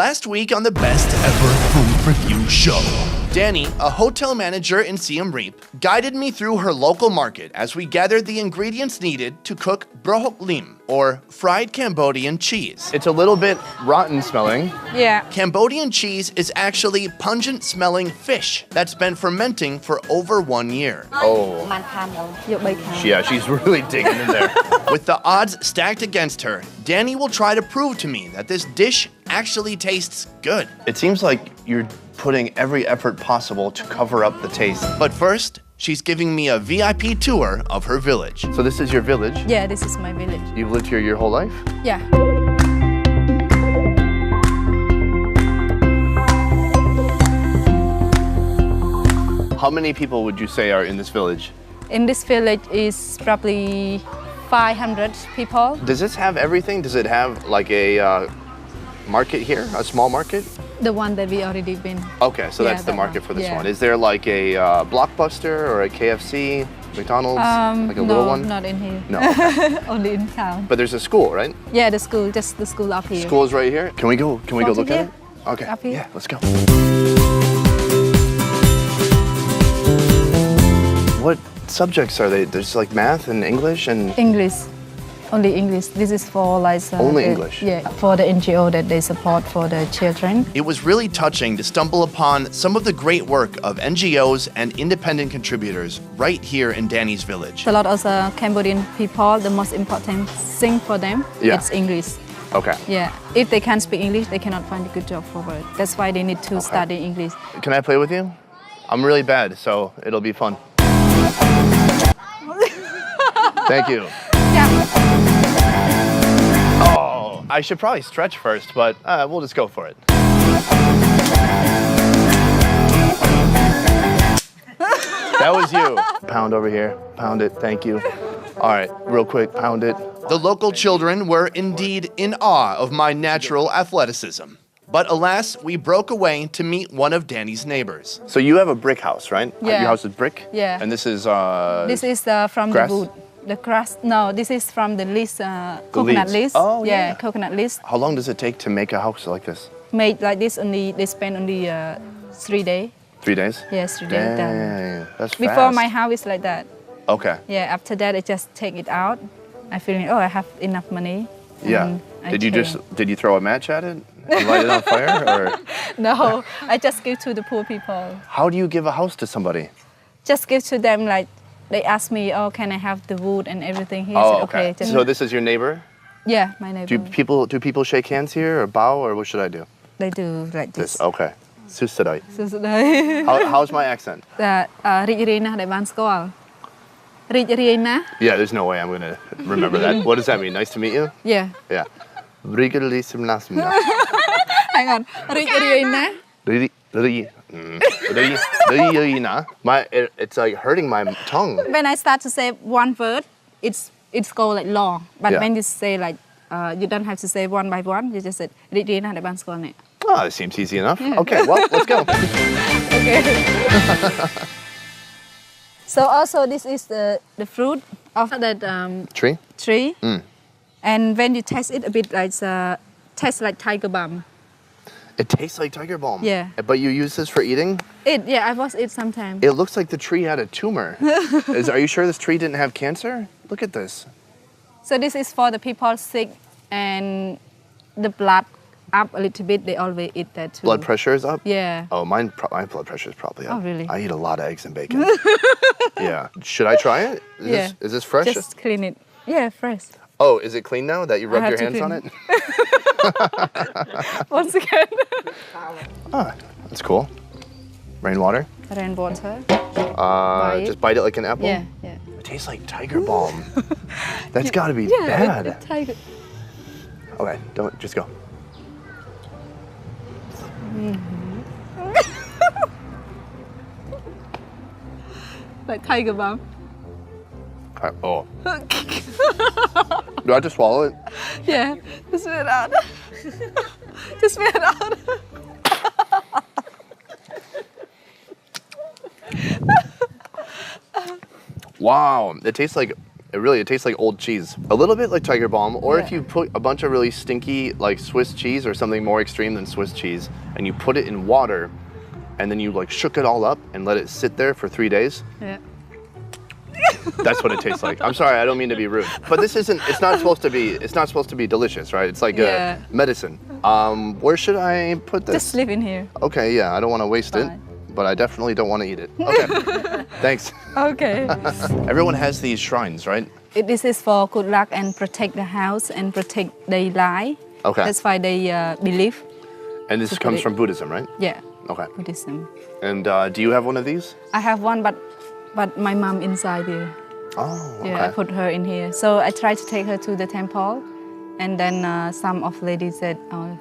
Last week on the Best Ever Food Review Show, Dani, a hotel manager in Siem Reap, guided me through her local market as we gathered the ingredients needed to cook Prahok lim, or fried Cambodian cheese. It's a little bit rotten smelling. Yeah. Cambodian cheese is actually pungent smelling fish that's been fermenting for over 1 year. Oh. Yeah, she's really digging in there. With the odds stacked against her, Dani will try to prove to me that this dish actually tastes good. It seems like you're putting every effort possible to cover up the taste. But first, she's giving me a VIP tour of her village. So this is your village? Yeah, this is my village. You've lived here your whole life? Yeah. How many people would you say are in this village? In this village is probably 500 people. Does this have everything? Does it have like a market here, a small market? The one that we already been. Okay, so Yeah, that's the that market one. for this Yeah. one. Is there like a Blockbuster or a KFC, McDonald's, like a little one? Not in here. No, okay. Only in town. But there's a school, right? Yeah, the school, just the school up here. School is right here. Can we go? Can we go Want to look at here? it? Okay. Up here? Yeah, let's go. What subjects are they? There's like math and English and English. Only English. This is for like Only English? Yeah, for the NGO that they support for the children. It was really touching to stumble upon some of the great work of NGOs and independent contributors right here in Dani's village. A lot of Cambodian people, the most important thing for them Yeah. is English. okay. Yeah, if they can't speak English, they cannot find a good job for work. That's why they need to study English. Can I play with you? I'm really bad, so it'll be fun. Thank you. Yeah. Oh, I should probably stretch first, but we'll just go for it. That was you. Pound over here. Pound it. Thank you. All right, real quick, pound it. The local children were indeed in awe of my natural athleticism. But alas, we broke away to meet one of Dani's neighbors. So you have a brick house, right? Yeah. Your house is brick? Yeah. And this is This is from grass? the wood. The grass. No, this is from the leaves, coconut leaves. leaves. Oh, yeah. Coconut leaves. How long does it take to make a house like this? Made like this only, they spend only 3 days. 3 days? Yes, 3 days done. Dang, that's Before fast. my house is like that. Okay. Yeah, after that I just take it out. I feel, oh, I have enough money. Yeah. and I Did you throw a match at it and light it on fire, or No, I just give to the poor people. how do you give a house to somebody? Just give to them like, they ask me, oh, can I have the wood and everything? He Oh, said, okay. just, So this is your neighbor? yeah, my neighbor. Do people shake hands here or bow, or what should I do? They do like this. Okay. Susadai. So, they- How's my accent? រីករាយណាស់ដែលបានស្គាល់រីករាយណាស់ Yeah, there's no way I'm gonna remember that. What does that mean? Nice to meet you? Yeah. Yeah. Rigalisimnasimna. Hang on. រីករាយណាស់ It's like hurting my tongue. When I start to say one word, it's go like long. But Yeah. when you say like you don't have to say one by one. You just said រីករាយណាស់ដែលបានស្គាល់នេះ Oh, it seems easy enough. Okay, well, let's go. Okay. So also this is the fruit of that Tree? tree. And when you taste it a bit like tastes like tiger balm. It tastes like tiger balm. Yeah. But you use this for eating? I was it sometime. It looks like the tree had a tumor. Are you sure this tree didn't have cancer? Look at this. So this is for the people sick and the blood up a little bit. They always eat that too. Blood pressure is up? Yeah. Oh, my blood pressure is probably up. Oh, really? I eat a lot of eggs and bacon. Yeah. Should I try it? Is this fresh? Just clean it. Yeah, fresh. Oh, is it clean now that you rubbed have your to hands on it? clean. Once again. Ah, that's cool. Rainwater. Rainwater. Just bite it like an apple? Yeah, yeah. It tastes like tiger balm. That's got to be bad. Tiger. Okay, don't, just go. Like tiger balm. Oh. Do I have to swallow it? Yeah. Just spit it out. Just spit it out. Wow, it tastes like It tastes like old cheese. A little bit like Tiger Balm, or if Yeah. you put a bunch of really stinky like Swiss cheese or something more extreme than Swiss cheese, and you put it in water, and then you like shook it all up and let it sit there for 3 days. Yeah. That's what it tastes like. I'm sorry, I don't mean to be rude, but it's not supposed to be delicious, right? It's like Yeah. medicine. Where should I put this? Just leave in here. Okay, yeah, I don't want to waste it, Fine. but I definitely don't want to eat it. Okay, thanks. Okay. Everyone has these shrines, right? This is for good luck and protect the house and protect their life. Okay. That's why they believe. And this comes from Buddhism, right? Yeah. Okay. Buddhism. And do you have one of these? I have one, but my mom inside here. Oh, okay. Yeah, I put her in here. So I tried to take her to the temple, and then some of ladies said, "Oh,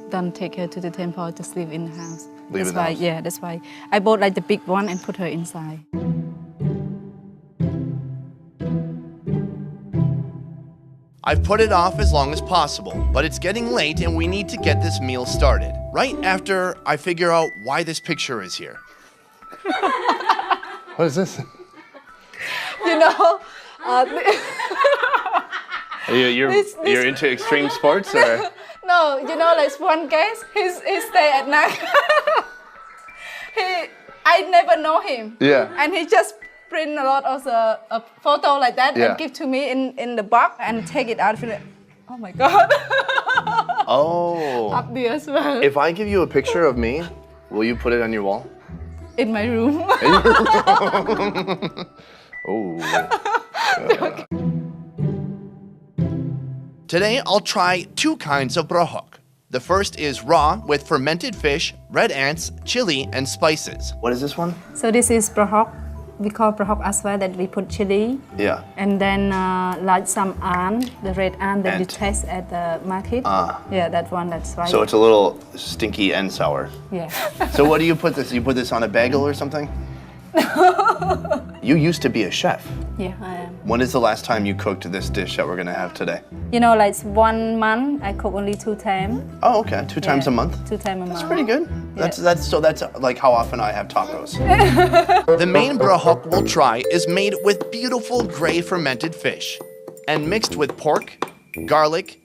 don't take her to the temple. Just live in the house." Leave that's in the why. house. Yeah, that's why I bought like the big one and put her inside. I've put it off as long as possible, but it's getting late and we need to get this meal started. Right after I figure out why this picture is here. What is this? You know, You're into extreme sports, or? no, you know, like one guest, he stay at night. I never know him. Yeah. And he just print a lot of a photo like that Yeah. and give to me in the box and take it out. I feel like, oh my God. Oh. Up there as well. If I give you a picture of me, will you put it on your wall? In my room. Oh. Today, I'll try 2 kinds of prahok. The first is raw with fermented fish, red ants, chili, and spices. What is this one? So this is prahok. We call prahok as well, that we put chili. Yeah. And then like some ant, the red ant that you Ant. taste at the market. Yeah, that one, that's right. So it's a little stinky and sour. Yeah. So what do you put this? You put this on a bagel or something? You used to be a chef. Yeah, I am. When is the last time you cooked this dish that we're gonna have today? You know, like 1 month, I cook only 2 times. Oh, okay. 2 times a month? 2 times a month. That's pretty good. That's like how often I have tacos. The main prahok we'll try is made with beautiful gray fermented fish and mixed with pork, garlic,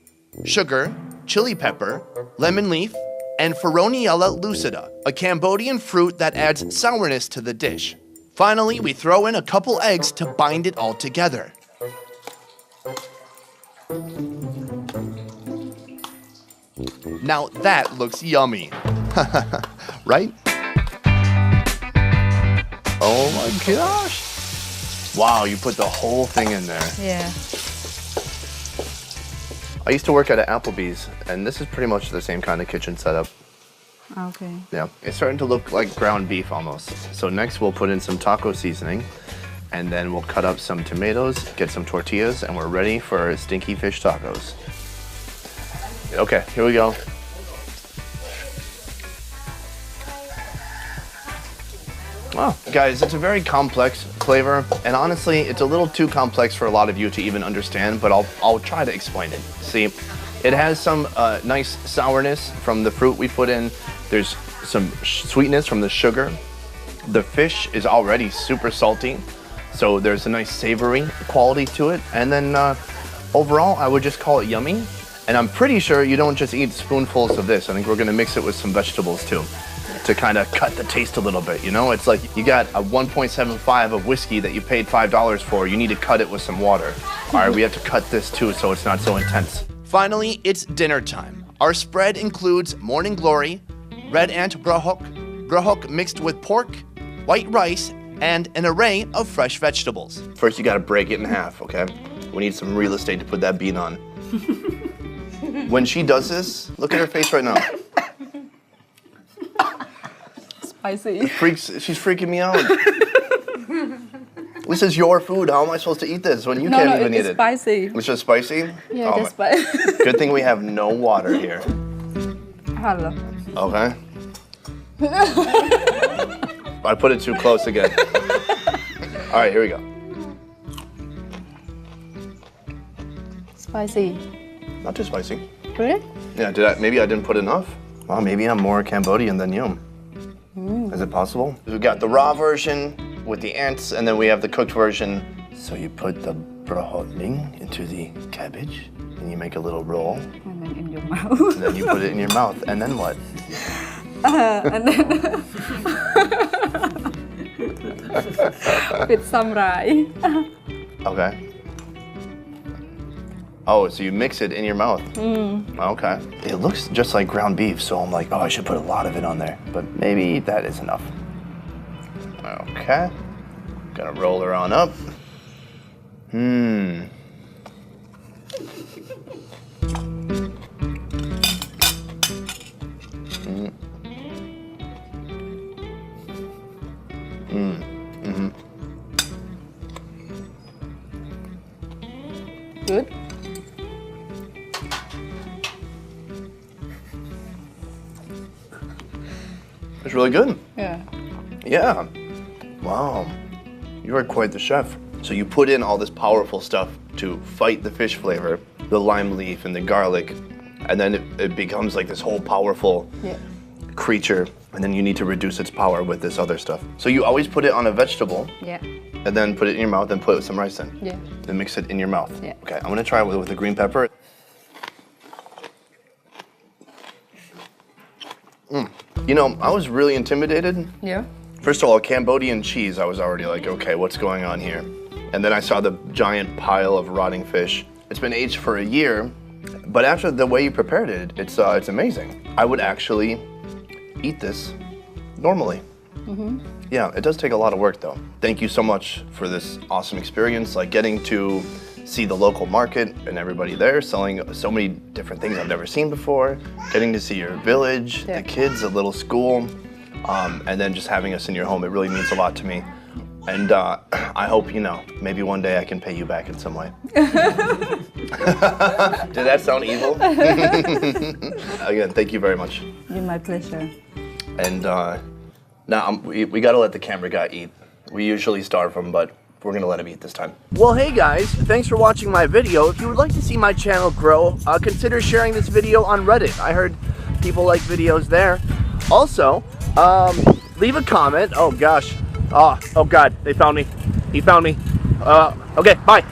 sugar, chili pepper, lemon leaf, and Feroniella lucida, a Cambodian fruit that adds sourness to the dish. Finally, we throw in a couple eggs to bind it all together. Now that looks yummy. Right? Oh my gosh. Wow, you put the whole thing in there. Yeah. I used to work at an Applebee's, and this is pretty much the same kind of kitchen setup. Okay. Yeah, it's starting to look like ground beef almost. So next we'll put in some taco seasoning, and then we'll cut up some tomatoes, get some tortillas, and we're ready for stinky fish tacos. Okay, here we go. Wow, guys, it's a very complex flavor, and honestly, it's a little too complex for a lot of you to even understand, but I'll try to explain it. See, it has some nice sourness from the fruit we put in. There's some sweetness from the sugar. The fish is already super salty, so there's a nice savory quality to it. And then overall, I would just call it yummy. And I'm pretty sure you don't just eat spoonfuls of this. I think we're gonna mix it with some vegetables too, to kind of cut the taste a little bit, you know? It's like you got a 1.75 of whiskey that you paid $5 for, you need to cut it with some water. All right, we have to cut this too so it's not so intense. Finally, it's dinner time. Our spread includes morning glory, red ant prahok mixed with pork, white rice, and an array of fresh vegetables. First, you gotta break it in half, okay? We need some real estate to put that bean on. When she does this, look at her face right now. Spicy. She's freaking me out. This is your food. How am I supposed to eat this when you can't even eat it's it? spicy. It's just spicy? Yeah, Oh just my- spicy. Good thing we have no water here. Hello. Okay. I put it too close again. All right, here we go. Spicy. Not too spicy. Really? Yeah, maybe I didn't put enough? Well, maybe I'm more Cambodian than you. Is it possible? We've got the raw version with the ants, and then we have the cooked version. So you put the Prahok into the cabbage, and you make a little roll, And then in your mouth. and then you put it in your mouth, and then what? And then with some rye. Okay. Oh, so you mix it in your mouth. Okay. It looks just like ground beef, so I'm like, oh, I should put a lot of it on there, but maybe that is enough. Okay. Gonna roll her on up. Good. It's really good. Yeah. Yeah. Wow. You are quite the chef. So you put in all this powerful stuff to fight the fish flavor, the lime leaf and the garlic, and then it becomes like this whole powerful Yeah. creature, and then you need to reduce its power with this other stuff. So you always put it on a vegetable, Yeah. and then put it in your mouth and put some rice in. Yeah. Then mix it in your mouth. Yeah. Okay, I'm gonna try it with the green pepper. You know, I was really intimidated. Yeah. First of all, Cambodian cheese, I was already like, okay, what's going on here? And then I saw the giant pile of rotting fish. It's been aged for a year, but after the way you prepared it, it's amazing. I would actually eat this normally. Yeah, it does take a lot of work though. Thank you so much for this awesome experience, like getting to see the local market and everybody there selling so many different things I've never seen before, getting to see your village, Yeah. the kids, the little school, and then just having us in your home. It really means a lot to me. And I hope, you know, maybe one day I can pay you back in some way. Did that sound evil? Again, thank you very much. It's my pleasure. And now we gotta let the camera guy eat. We usually starve him, but we're gonna let him eat this time. Well, hey guys, thanks for watching my video. If you would like to see my channel grow, consider sharing this video on Reddit. I heard people like videos there. Also, leave a comment. Oh gosh. Oh God, they found me. He found me. Okay, bye.